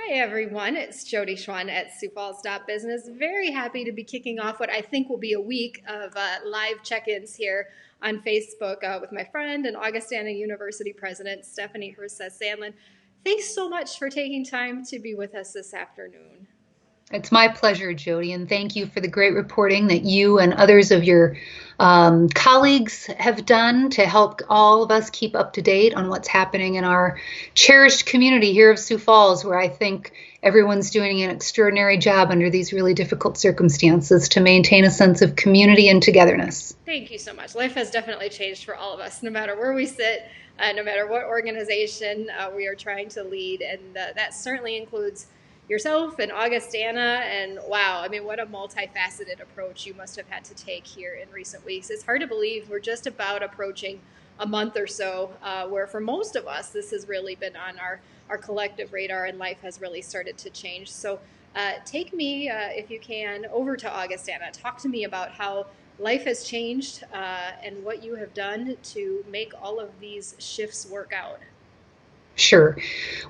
Hi everyone, it's Jody Schwan at Sioux Falls Business. Very happy to be kicking off what I think will be a week of live check-ins here on Facebook with my friend and Augustana University President Stephanie Herseth Sandlin. Thanks so much for taking time to be with us this afternoon. It's my pleasure, Jody, and thank you for the great reporting that you and others of your colleagues have done to help all of us keep up to date on what's happening in our cherished community here of Sioux Falls, where I think everyone's doing an extraordinary job under these really difficult circumstances to maintain a sense of community and togetherness. Thank you so much. Life has definitely changed for all of us, no matter where we sit, no matter what organization we are trying to lead, and that certainly includes yourself and Augustana, and wow, I mean, what a multifaceted approach you must have had to take here in recent weeks. It's hard to believe we're just about approaching a month or so where for most of us, this has really been on our collective radar and life has really started to change. So take me, if you can, over to Augustana. Talk to me about how life has changed and what you have done to make all of these shifts work out. Sure.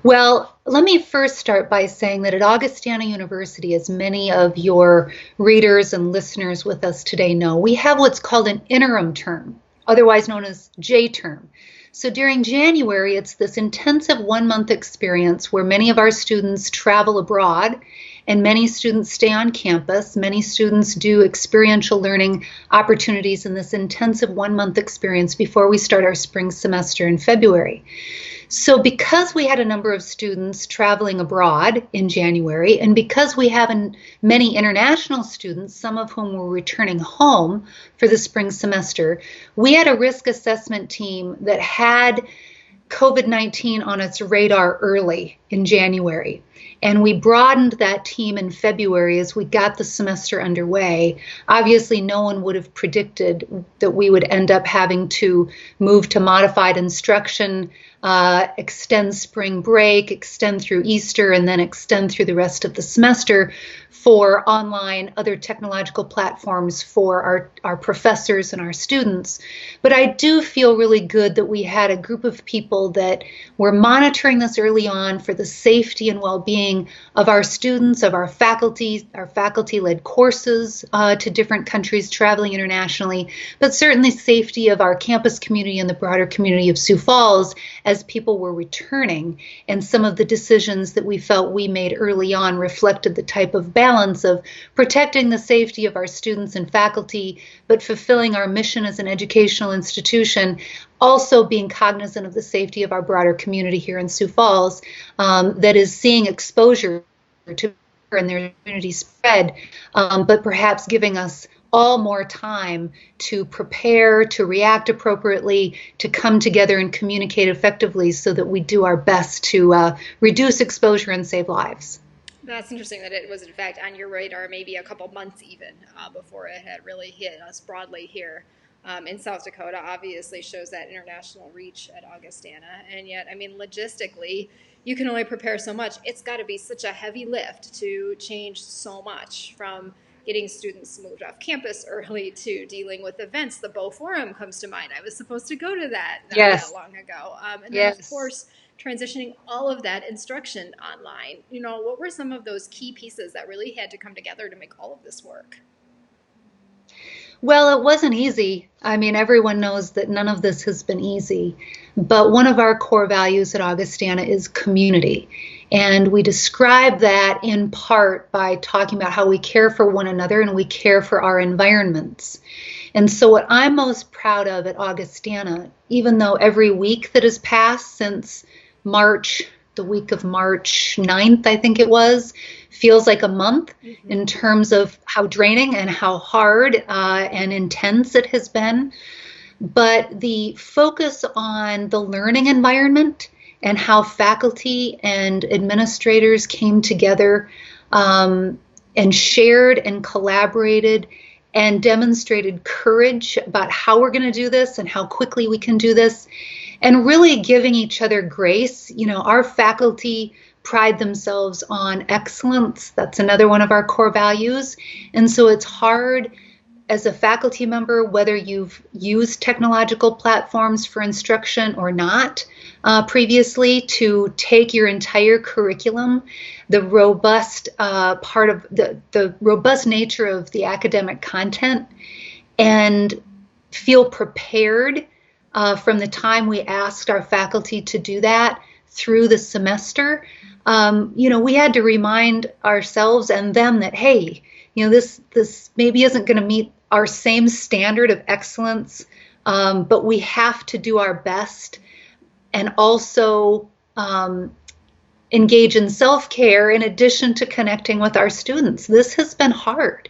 Well, let me first start by saying that at Augustana University, as many of your readers and listeners with us today know, we have what's called an interim term, otherwise known as J-term. So during January, it's this intensive 1-month experience where many of our students travel abroad and many students stay on campus. Many students do experiential learning opportunities in this intensive 1-month experience before we start our spring semester in February. So because we had a number of students traveling abroad in January, and because we have many international students, some of whom were returning home for the spring semester, we had a risk assessment team that had COVID-19 on its radar early in January. And we broadened that team in February as we got the semester underway. Obviously, no one would have predicted that we would end up having to move to modified instruction, extend spring break, extend through Easter, and then extend through the rest of the semester for online, other technological platforms for our professors and our students. But I do feel really good that we had a group of people that were monitoring this early on for the safety and well-being of our students, of our faculty-led courses to different countries traveling internationally, but certainly safety of our campus community and the broader community of Sioux Falls as people were returning. And some of the decisions that we felt we made early on reflected the type of balance of protecting the safety of our students and faculty, but fulfilling our mission as an educational institution, also being cognizant of the safety of our broader community here in Sioux Falls that is seeing exposure to and their community spread, but perhaps giving us all more time to prepare, to react appropriately, to come together and communicate effectively so that we do our best to reduce exposure and save lives. That's interesting that it was, in fact, on your radar maybe a couple months even before it had really hit us broadly here in South Dakota. Obviously shows that international reach at Augustana. And yet, I mean, logistically, you can only prepare so much. It's got to be such a heavy lift to change so much, from getting students moved off campus early to dealing with events. The Bow Forum comes to mind. I was supposed to go to that not that long ago. And then, of course, transitioning all of that instruction online. You know, what were some of those key pieces that really had to come together to make all of this work? Well, it wasn't easy. I mean, everyone knows that none of this has been easy. But one of our core values at Augustana is community. And we describe that in part by talking about how we care for one another and we care for our environments. And so what I'm most proud of at Augustana, even though every week that has passed since March, the week of March 9th, I think it was, feels like a month in terms of how draining and how hard and intense it has been. But the focus on the learning environment and how faculty and administrators came together and shared and collaborated and demonstrated courage about how we're going to do this and how quickly we can do this, and really giving each other grace. You know, our faculty pride themselves on excellence. That's another one of our core values. And so it's hard as a faculty member, whether you've used technological platforms for instruction or not, previously to take your entire curriculum, the robust part of the robust nature of the academic content, and feel prepared from the time we asked our faculty to do that through the semester. We had to remind ourselves and them that, hey, this maybe isn't going to meet our same standard of excellence, but we have to do our best and also engage in self-care in addition to connecting with our students. This has been hard.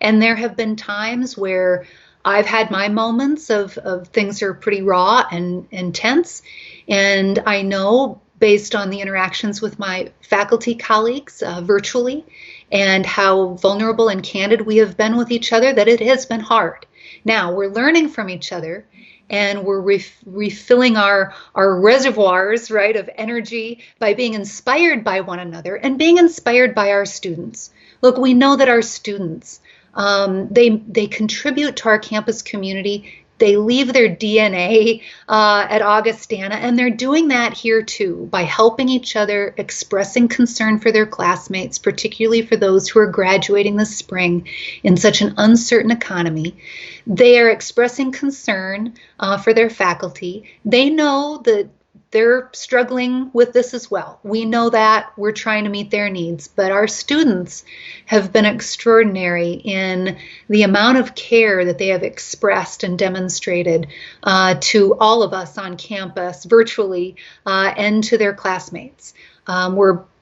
And there have been times where I've had my moments of things are pretty raw and intense. And I know, based on the interactions with my faculty colleagues virtually and how vulnerable and candid we have been with each other, that it has been hard. Now, we're learning from each other, and we're refilling our reservoirs, right, of energy by being inspired by one another and being inspired by our students. Look, we know that our students, they contribute to our campus community. They leave their DNA at Augustana, and they're doing that here too by helping each other, expressing concern for their classmates, particularly for those who are graduating this spring in such an uncertain economy. They are expressing concern for their faculty. They know that they're struggling with this as well. We know that. We're trying to meet their needs, but our students have been extraordinary in the amount of care that they have expressed and demonstrated to all of us on campus, virtually, and to their classmates.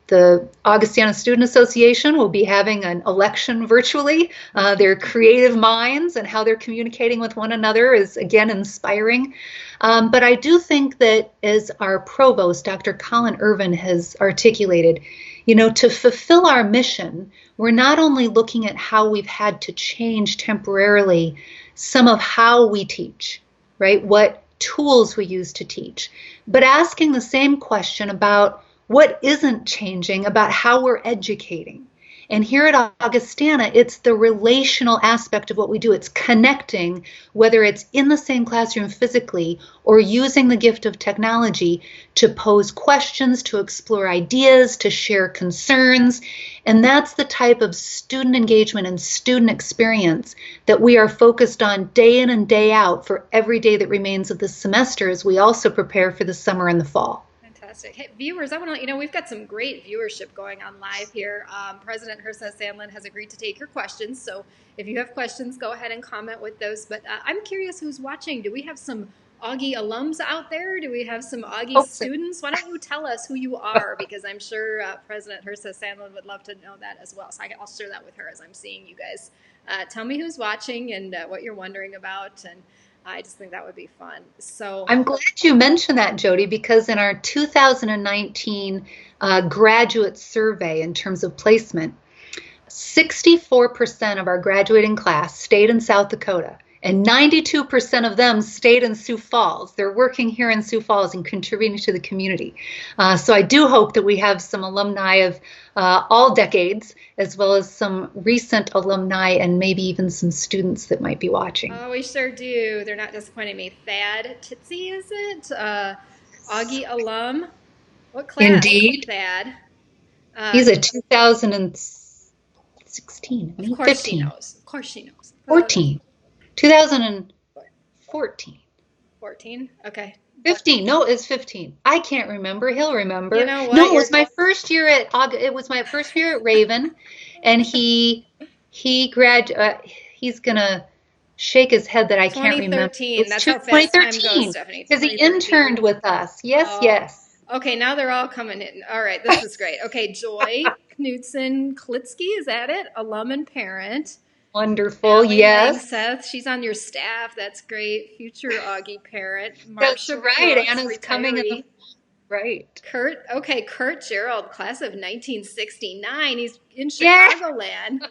The Augustana Student Association will be having an election virtually. Their creative minds and how they're communicating with one another is, again, inspiring. But I do think that, as our provost, Dr. Colin Irvin, has articulated, to fulfill our mission, we're not only looking at how we've had to change temporarily some of how we teach, right? What tools we use to teach, but asking the same question about what isn't changing about how we're educating. And here at Augustana, it's the relational aspect of what we do. It's connecting, whether it's in the same classroom physically or using the gift of technology to pose questions, to explore ideas, to share concerns. And that's the type of student engagement and student experience that we are focused on day in and day out for every day that remains of this semester as we also prepare for the summer and the fall. Hey, viewers, I want to let you know we've got some great viewership going on live here. President Herseth Sandlin has agreed to take your questions, so if you have questions, go ahead and comment with those. But I'm curious who's watching. Do we have some Augie alums out there? Do we have some Augie students? Why don't you tell us who you are? Because I'm sure President Herseth Sandlin would love to know that as well. So I'll share that with her as I'm seeing you guys. Tell me who's watching and what you're wondering about, and I just think that would be fun. So I'm glad you mentioned that, Jody, because in our 2019 graduate survey in terms of placement, 64% of our graduating class stayed in South Dakota, and 92% of them stayed in Sioux Falls. They're working here in Sioux Falls and contributing to the community. So I do hope that we have some alumni of all decades, as well as some recent alumni and maybe even some students that might be watching. Oh, we sure do. They're not disappointing me. Thad Titsy, is it? Augie alum. What class? Indeed. Thad. He's a 2016. Of course 15. She knows. Of course she knows. 14. 2014. 14? Okay. 15. No, it's 15. I can't remember. He'll remember. You know what? No, it was my first year at Raven, and he graduated. He's gonna shake his head that I can't remember. 2013. That's how fast time goes, Stephanie. Because he interned with us. Yes, yes. Okay, now they're all coming in. All right, this is great. Okay, Joy Knudsen Klitsky, is that it? Alum and parent. Wonderful, Ellie yes. Seth, she's on your staff. That's great. Future Augie parent. That's right. Brooks, Anna's retiree. Coming in. Right. Kurt Gerald, class of 1969. He's in Chicagoland. Yeah.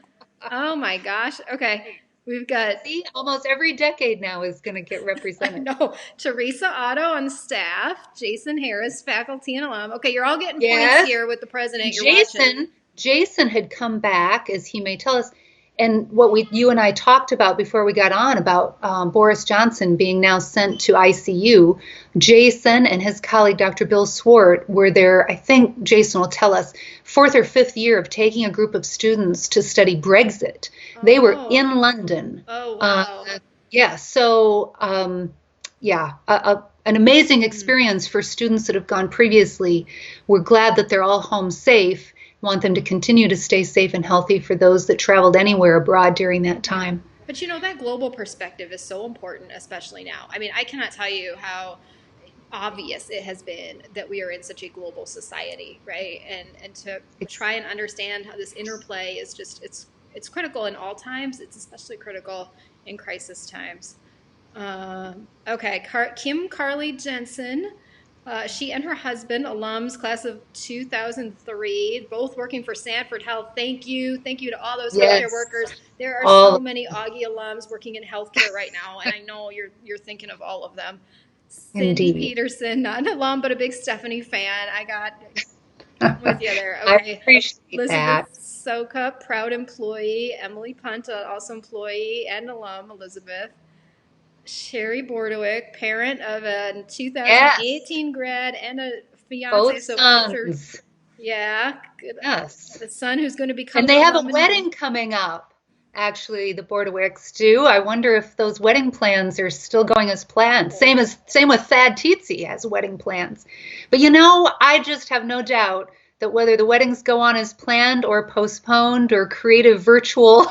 Oh my gosh. Okay. We've got. See, almost every decade now is going to get represented. No. Teresa Otto on staff. Jason Harris, faculty and alum. Okay, you're all getting points here with the president. You're watching. Jason had come back, as he may tell us. And what you and I talked about before we got on about Boris Johnson being now sent to ICU, Jason and his colleague, Dr. Bill Swart, were there, I think Jason will tell us, 4th or 5th year of taking a group of students to study Brexit. They were in London. Oh, wow. Yeah, so, an amazing experience for students that have gone previously. We're glad that they're all home safe. Want them to continue to stay safe and healthy for those that traveled anywhere abroad during that time. But that global perspective is so important, especially now. I mean, I cannot tell you how obvious it has been that we are in such a global society, right? And to try and understand how this interplay is just, it's critical in all times. It's especially critical in crisis times. Okay, Kim Carly Jensen. She and her husband, alums, class of 2003, both working for Sanford Health. Thank you to all those healthcare workers. There are so many Augie alums working in healthcare right now, and I know you're thinking of all of them. Cindy Peterson, not an alum, but a big Stephanie fan. I got with you there. Okay. I appreciate Elizabeth Soka, proud employee. Emily Punta, also employee and alum. Elizabeth. Sherry Bordewick, parent of a 2018 grad and a fiance. Both sons. Yeah. Yes. The son who's going to become. And they have a wedding coming up. Actually, the Bordewicks do. I wonder if those wedding plans are still going as planned. Same with Thad Tietze has wedding plans. But I just have no doubt that whether the weddings go on as planned or postponed or creative virtual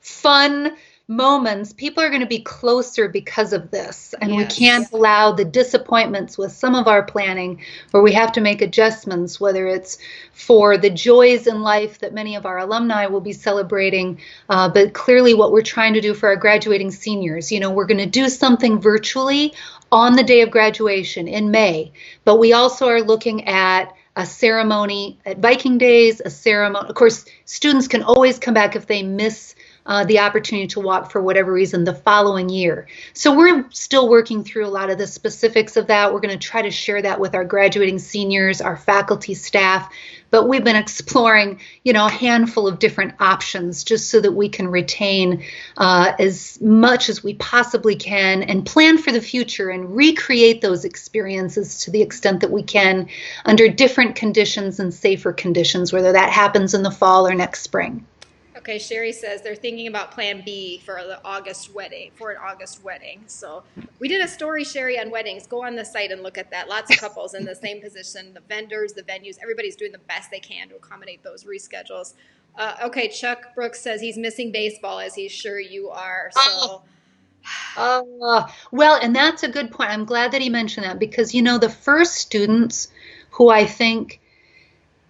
fun moments, people are going to be closer because of this. And we can't allow the disappointments with some of our planning where we have to make adjustments, whether it's for the joys in life that many of our alumni will be celebrating, but clearly what we're trying to do for our graduating seniors. We're going to do something virtually on the day of graduation in May, but we also are looking at a ceremony at Viking Days, a ceremony. Of course, students can always come back if they miss the opportunity to walk for whatever reason the following year. So we're still working through a lot of the specifics of that. We're going to try to share that with our graduating seniors, our faculty, staff, but we've been exploring, a handful of different options just so that we can retain as much as we possibly can and plan for the future and recreate those experiences to the extent that we can under different conditions and safer conditions, whether that happens in the fall or next spring. Okay, Sherry says they're thinking about Plan B for an August wedding. So we did a story, Sherry, on weddings. Go on the site and look at that. Lots of couples in the same position, the vendors, the venues, everybody's doing the best they can to accommodate those reschedules. Okay, Chuck Brooks says he's missing baseball, as he's sure you are. So. Well, and that's a good point. I'm glad that he mentioned that because, the first students who I think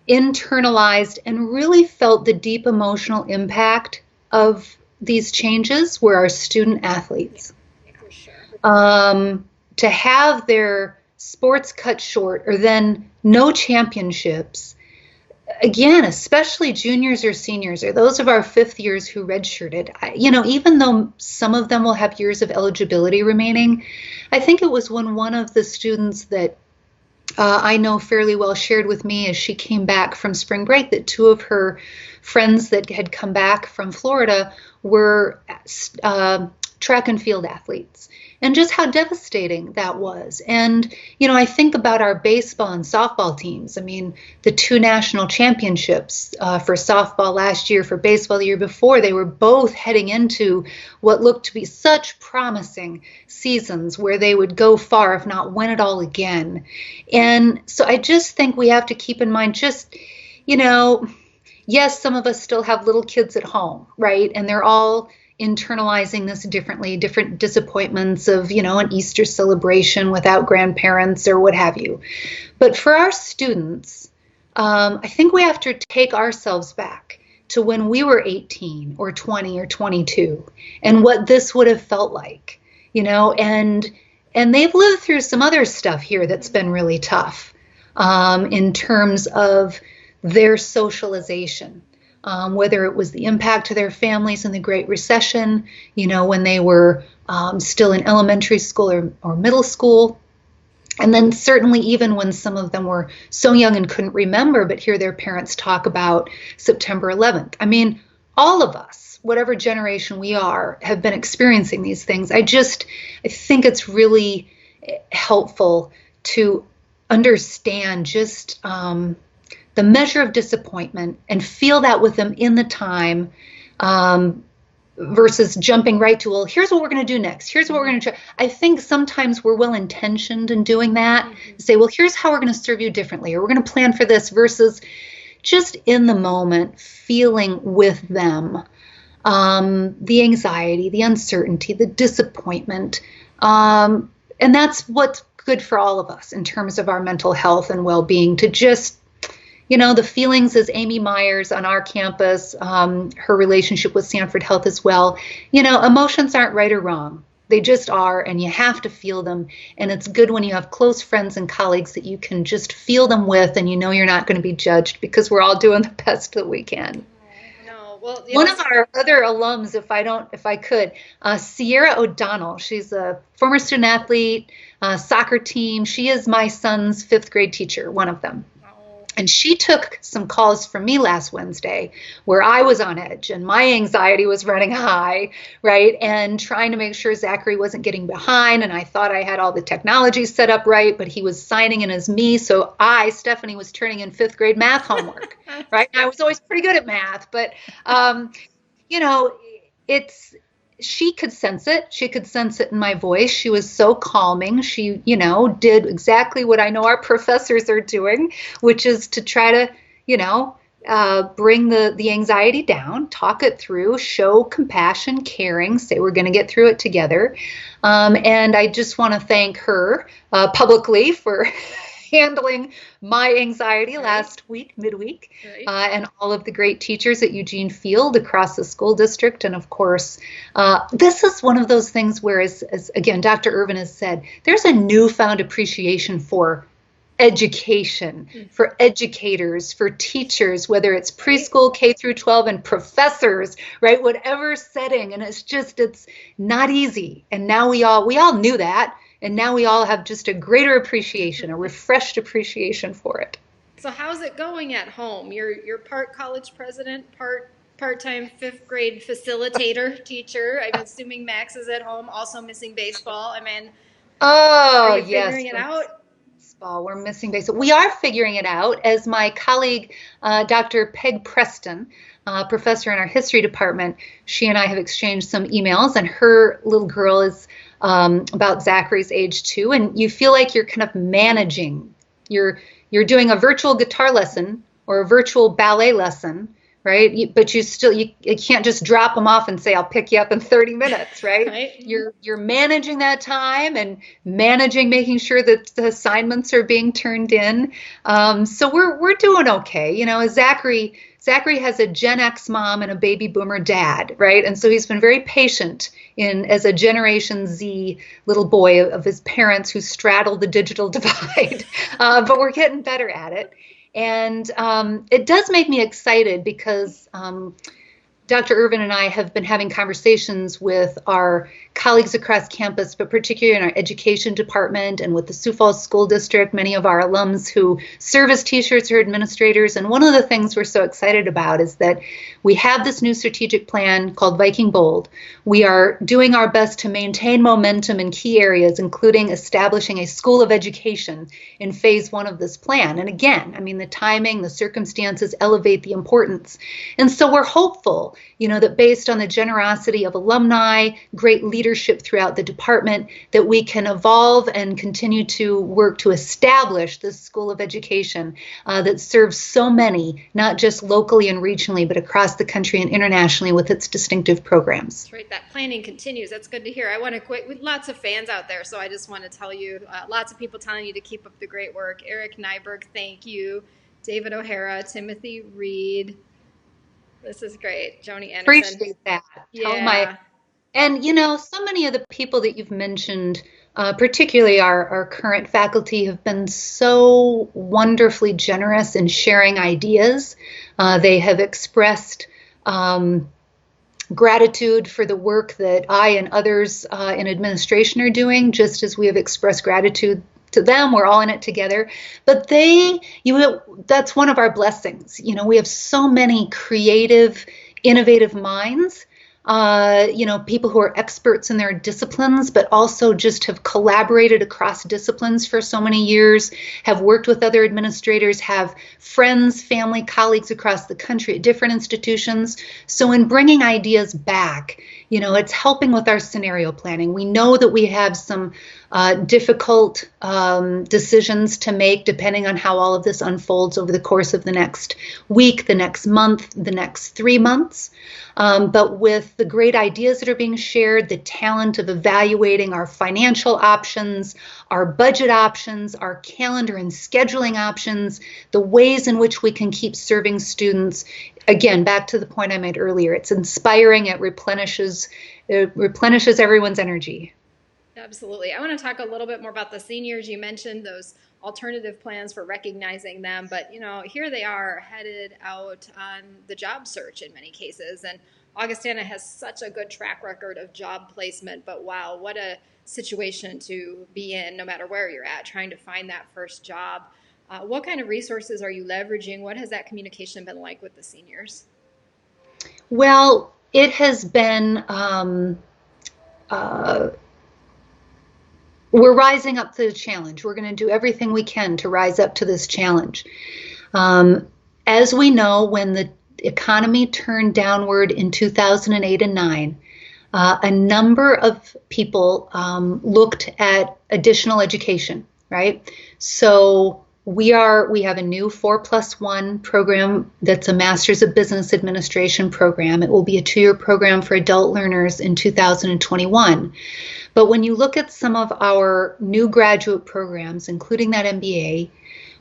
internalized and really felt the deep emotional impact of these changes were our student athletes. For sure. To have their sports cut short or then no championships, again, especially juniors or seniors or those of our 5th years who redshirted, even though some of them will have years of eligibility remaining, I think it was when one of the students that I know fairly well shared with me as she came back from spring break that 2 of her friends that had come back from Florida were track and field athletes, and just how devastating that was. And, I think about our baseball and softball teams. I mean, the 2 national championships for softball last year, for baseball the year before, they were both heading into what looked to be such promising seasons where they would go far, if not win it all again. And so I just think we have to keep in mind yes, some of us still have little kids at home, right? And they're all internalizing this differently, different disappointments of, an Easter celebration without grandparents or what have you. But for our students, I think we have to take ourselves back to when we were 18 or 20 or 22 and what this would have felt like, and they've lived through some other stuff here that's been really tough in terms of their socialization. Whether it was the impact to their families in the Great Recession, when they were still in elementary school or middle school. And then certainly even when some of them were so young and couldn't remember, but hear their parents talk about September 11th. I mean, all of us, whatever generation we are, have been experiencing these things. I think it's really helpful to understand just the measure of disappointment and feel that with them in the time, versus jumping right to, well, here's what we're going to do next. Here's what we're going to try. I think sometimes we're well-intentioned in doing that. Say, well, here's how we're going to serve you differently, or we're going to plan for this, versus just in the moment feeling with them the anxiety, the uncertainty, the disappointment. And that's what's good for all of us in terms of our mental health and well-being, to just, the feelings, as Amy Myers on our campus, her relationship with Sanford Health as well, emotions aren't right or wrong. They just are, and you have to feel them. And it's good when you have close friends and colleagues that you can just feel them with, and you're not going to be judged, because we're all doing the best that we can. No, well, one of our other alums, if I could, Sierra O'Donnell, she's a former student athlete, soccer team. She is my son's 5th grade teacher, one of them. And she took some calls from me last Wednesday where I was on edge and my anxiety was running high, right? And trying to make sure Zachary wasn't getting behind. And I thought I had all the technology set up right, but he was signing in as me. So Stephanie, was turning in 5th grade math homework, right? And I was always pretty good at math, but, she could sense it. She could sense it in my voice. She was so calming. She, did exactly what I know our professors are doing, which is to try to, bring the anxiety down, talk it through, show compassion, caring, say we're going to get through it together. And I just want to thank her publicly for handling my anxiety last week, midweek, and all of the great teachers at Eugene Field across the school district. And of course, this is one of those things where, as again, Dr. Irvin has said, there's a newfound appreciation for education, for educators, for teachers, whether it's preschool, K through 12, and professors, right? Whatever setting. And it's not easy. And now we all knew that. And now we all have just a greater appreciation, a refreshed appreciation for it. So how's it going at home? You're part college president, part-time 5th grade facilitator, teacher. I'm assuming Max is at home, also missing baseball. Are you figuring it out? We're missing baseball. We are figuring it out, as my colleague, Dr. Peg Preston, professor in our history department, she and I have exchanged some emails, and her little girl is about Zachary's age 2, and you feel like you're kind of managing. You're doing a virtual guitar lesson or a virtual ballet lesson, right? But you can't just drop them off and say, I'll pick you up in 30 minutes, right? You're managing that time and making sure that the assignments are being turned in. So we're doing okay. Zachary has a Gen X mom and a baby boomer dad, right? And so he's been very patient as a Generation Z little boy of his parents who straddled the digital divide. But we're getting better at it. And it does make me excited because Dr. Irvin and I have been having conversations with our colleagues across campus, but particularly in our education department and with the Sioux Falls School District, many of our alums who serve as teachers or administrators. And one of the things we're so excited about is that we have this new strategic plan called Viking Bold. We are doing our best to maintain momentum in key areas, including establishing a school of education in phase 1 of this plan. And again, the timing, the circumstances elevate the importance. And so we're hopeful, that based on the generosity of alumni, great leadership throughout the department, that we can evolve and continue to work to establish this school of education that serves so many, not just locally and regionally, but across the country and internationally with its distinctive programs. That's right. That planning continues. That's good to hear. I want to quit with lots of fans out there, so I just want to tell you, lots of people telling you to keep up the great work. Eric Nyberg, thank you. David O'Hara, Timothy Reed. This is great. Joni Anderson. Appreciate that. Yeah. And so many of the people that you've mentioned, particularly our current faculty, have been so wonderfully generous in sharing ideas. They have expressed gratitude for the work that I and others in administration are doing, just as we have expressed gratitude to them. We're all in it together. But that's one of our blessings. We have so many creative, innovative minds, people who are experts in their disciplines, but also just have collaborated across disciplines for so many years, have worked with other administrators, have friends, family, colleagues across the country at different institutions. So in bringing ideas back, it's helping with our scenario planning. We know that we have some difficult decisions to make depending on how all of this unfolds over the course of the next week, the next month, the next 3 months. But with the great ideas that are being shared, the talent of evaluating our financial options, our budget options, our calendar and scheduling options, the ways in which we can keep serving students. Again, back to the point I made earlier, it's inspiring, it replenishes everyone's energy. Absolutely. I want to talk a little bit more about the seniors. You mentioned those alternative plans for recognizing them, but here they are headed out on the job search in many cases. And Augustana has such a good track record of job placement, but wow, what a situation to be in no matter where you're at, trying to find that first job. What kind of resources are you leveraging? What has that communication been like with the seniors? Well, it has been we're rising up to the challenge. We're going to do everything we can to rise up to this challenge. As we know, when the economy turned downward in 2008 and 9, a number of people looked at additional education, right? So we have a new 4+1 program that's a Master's of Business Administration program. It will be a 2-year program for adult learners in 2021. But when you look at some of our new graduate programs, including that MBA,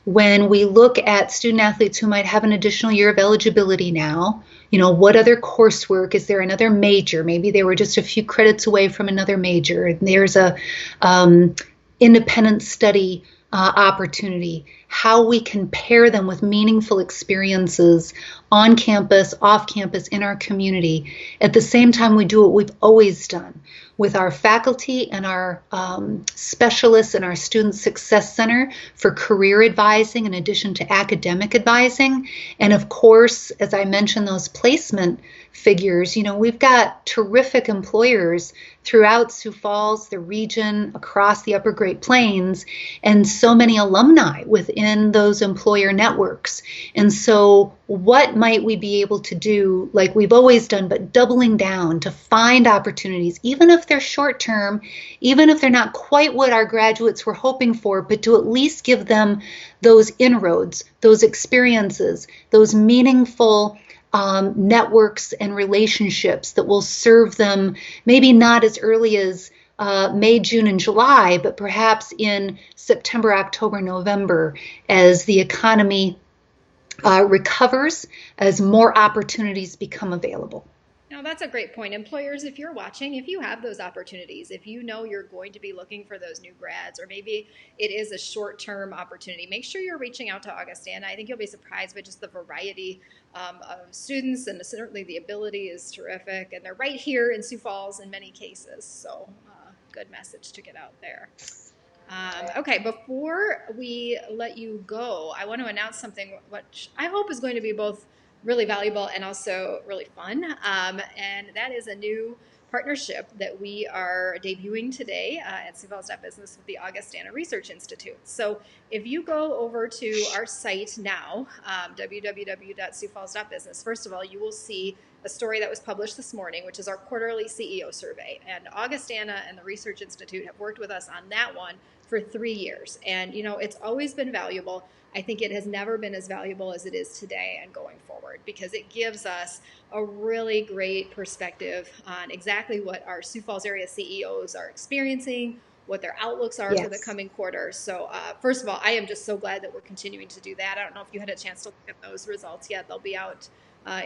when we look at student athletes who might have an additional year of eligibility now, what other coursework, is there another major? Maybe they were just a few credits away from another major. There's a independent study opportunity, how we can pair them with meaningful experiences on campus, off campus, in our community. At the same time, we do what we've always done with our faculty and our specialists in our Student Success Center for career advising in addition to academic advising. And of course, as I mentioned, those placement figures, we've got terrific employers throughout Sioux Falls, the region, across the Upper Great Plains, and so many alumni within those employer networks. And so what might we be able to do, like we've always done, but doubling down to find opportunities, even if they're short term, even if they're not quite what our graduates were hoping for, but to at least give them those inroads, those experiences, those meaningful networks and relationships that will serve them maybe not as early as May, June, and July, but perhaps in September, October, November, as the economy recovers, as more opportunities become available. Now, that's a great point. Employers, if you're watching, if you have those opportunities, if you know you're going to be looking for those new grads, or maybe it is a short-term opportunity, make sure you're reaching out to Augustana. I think you'll be surprised by just the variety of students, and certainly the ability is terrific. And they're right here in Sioux Falls in many cases. So good message to get out there. Okay, before we let you go, I want to announce something which I hope is going to be both really valuable and also really fun. And that is a new partnership that we are debuting today at Sioux Falls Business with the Augustana Research Institute. So if you go over to our site now, www.siouxfalls.business, first of all, you will see a story that was published this morning, which is our quarterly CEO survey. And Augustana and the Research Institute have worked with us on that one for 3 years. And, it's always been valuable. I think it has never been as valuable as it is today and going forward, because it gives us a really great perspective on exactly what our Sioux Falls area CEOs are experiencing, what their outlooks are for the coming quarter. So first of all, I am just so glad that we're continuing to do that. I don't know if you had a chance to look at those results yet. They'll be out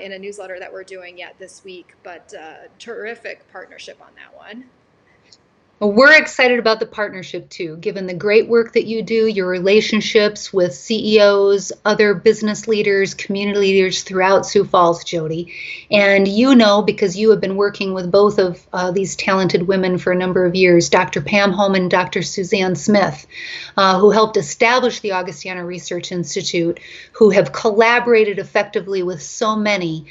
in a newsletter that we're doing yet this week, but terrific partnership on that one. Well, we're excited about the partnership too, given the great work that you do, your relationships with CEOs, other business leaders, community leaders throughout Sioux Falls, Jody. And you know, because you have been working with both of these talented women for a number of years, Dr. Pam Holman and Dr. Suzanne Smith, who helped establish the Augustana Research Institute, who have collaborated effectively with so many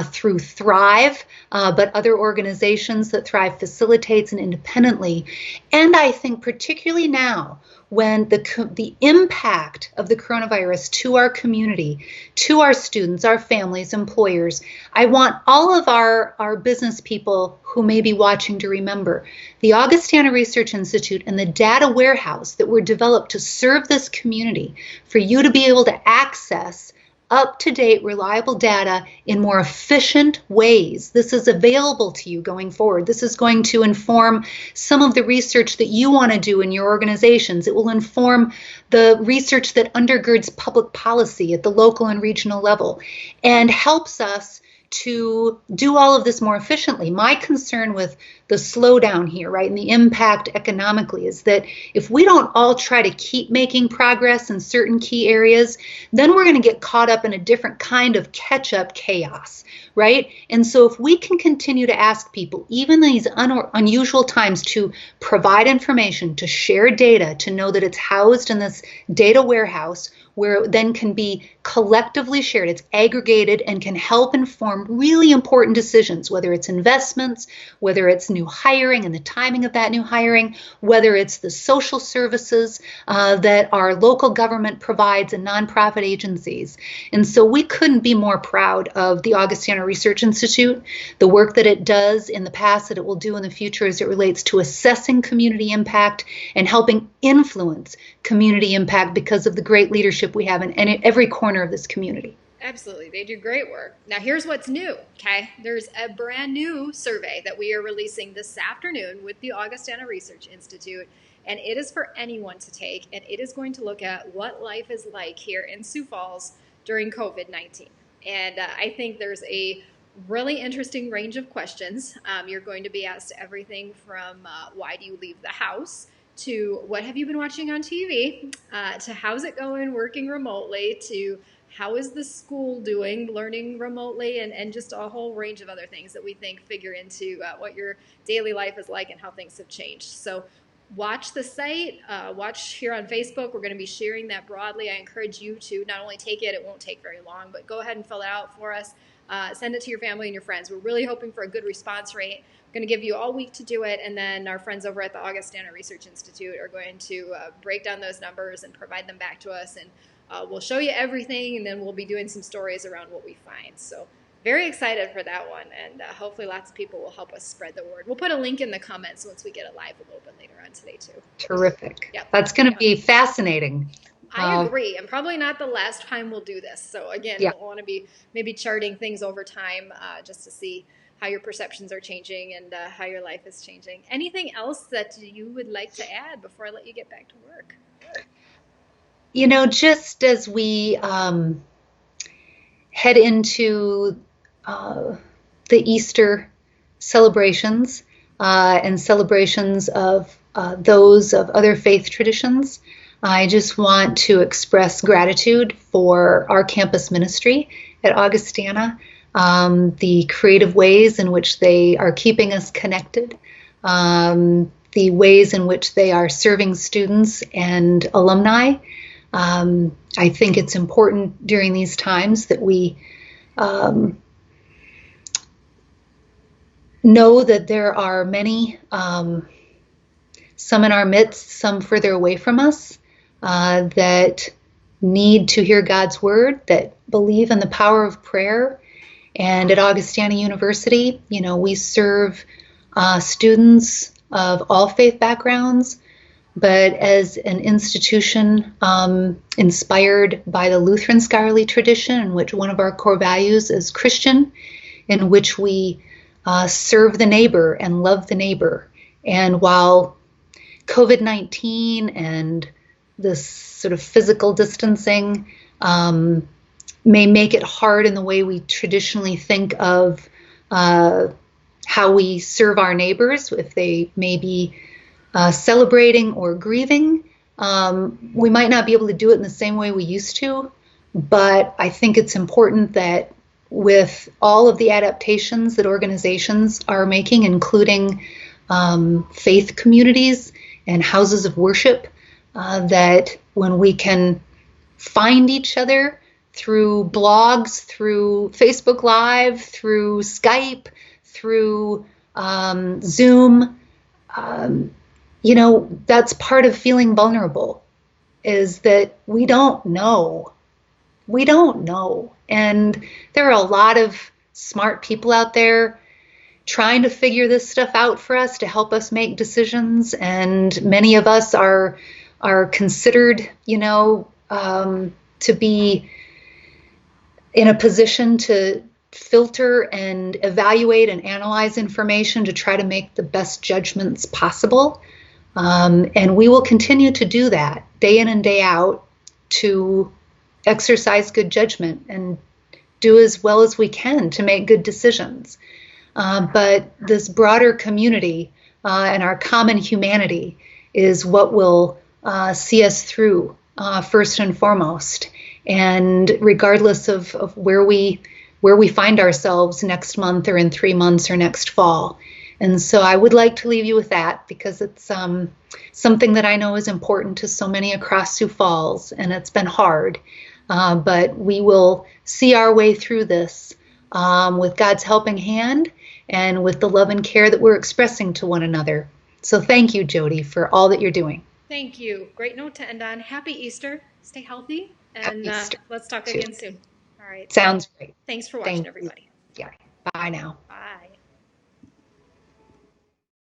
through Thrive, but other organizations that Thrive facilitates and independently. And I think particularly now, when the impact of the coronavirus to our community, to our students, our families, employers, I want all of our business people who may be watching to remember the Augustana Research Institute and the data warehouse that were developed to serve this community, for you to be able to access up-to-date, reliable data in more efficient ways. This is available to you going forward. This is going to inform some of the research that you want to do in your organizations. It will inform the research that undergirds public policy at the local and regional level and helps us to do all of this more efficiently. My concern with the slowdown here, right, and the impact economically is that if we don't all try to keep making progress in certain key areas, then we're going to get caught up in a different kind of catch-up chaos, right? And so if we can continue to ask people, even in these unusual times, to provide information, to share data, to know that it's housed in this data warehouse where it then can be collectively shared, it's aggregated and can help inform really important decisions, whether it's investments, whether it's new hiring and the timing of that new hiring, whether it's the social services that our local government provides and nonprofit agencies. And so we couldn't be more proud of the Augustana Research Institute, the work that it does in the past, that it will do in the future as it relates to assessing community impact and helping influence community impact because of the great leadership we have in every corner of this community. Absolutely. They do great work. Now, here's what's new, okay? There's a brand new survey that we are releasing this afternoon with the Augustana Research Institute, and it is for anyone to take, and it is going to look at what life is like here in Sioux Falls during COVID-19. And I think there's a really interesting range of questions. You're going to be asked everything from why do you leave the house, to what have you been watching on TV, to how's it going working remotely, to how is the school doing learning remotely, and just a whole range of other things that we think figure into what your daily life is like and how things have changed. So watch the site, watch here on Facebook. We're going to be sharing that broadly. I encourage you to not only take it, it won't take very long, but go ahead and fill it out for us. Send it to your family and your friends. We're really hoping for a good response rate. We're going to give you all week to do it, and then our friends over at the Augustana Research Institute are going to break down those numbers and provide them back to us, and we'll show you everything, and then we'll be doing some stories around what we find. So very excited for that one, and hopefully lots of people will help us spread the word. We'll put a link in the comments once we get it live a little bit later on today, too. Terrific. Yep. That's going to be fascinating. I agree, and probably not the last time we'll do this. So again, we'll want to be maybe charting things over time just to see how your perceptions are changing and how your life is changing. Anything else that you would like to add before I let you get back to work? You know, just as we head into the Easter celebrations and celebrations of those of other faith traditions, I just want to express gratitude for our campus ministry at Augustana, the creative ways in which they are keeping us connected, the ways in which they are serving students and alumni. I think it's important during these times that we know that there are many, some in our midst, some further away from us, that need to hear God's word, that believe in the power of prayer. And at Augustana University, you know, we serve students of all faith backgrounds, but as an institution inspired by the Lutheran scholarly tradition, in which one of our core values is Christian, in which we serve the neighbor and love the neighbor. And while COVID-19 and this sort of physical distancing may make it hard in the way we traditionally think of how we serve our neighbors, if they may be celebrating or grieving. We might not be able to do it in the same way we used to, but I think it's important that with all of the adaptations that organizations are making, including faith communities and houses of worship, that when we can find each other through blogs, through Facebook Live, through Skype, through Zoom, that's part of feeling vulnerable, is that we don't know. We don't know. And there are a lot of smart people out there trying to figure this stuff out for us to help us make decisions. And many of us are considered, to be in a position to filter and evaluate and analyze information to try to make the best judgments possible. And we will continue to do that day in and day out to exercise good judgment and do as well as we can to make good decisions. But this broader community and our common humanity is what will see us through first and foremost. And regardless of where we find ourselves next month or in 3 months or next fall. And so I would like to leave you with that, because it's something that I know is important to so many across Sioux Falls, and it's been hard. But we will see our way through this with God's helping hand and with the love and care that we're expressing to one another. So thank you, Jody, for all that you're doing. Thank you. Great note to end on. Happy Easter. Stay healthy, and let's talk again soon. All right. Sounds great. Thanks for watching, everybody. Yeah. Bye now.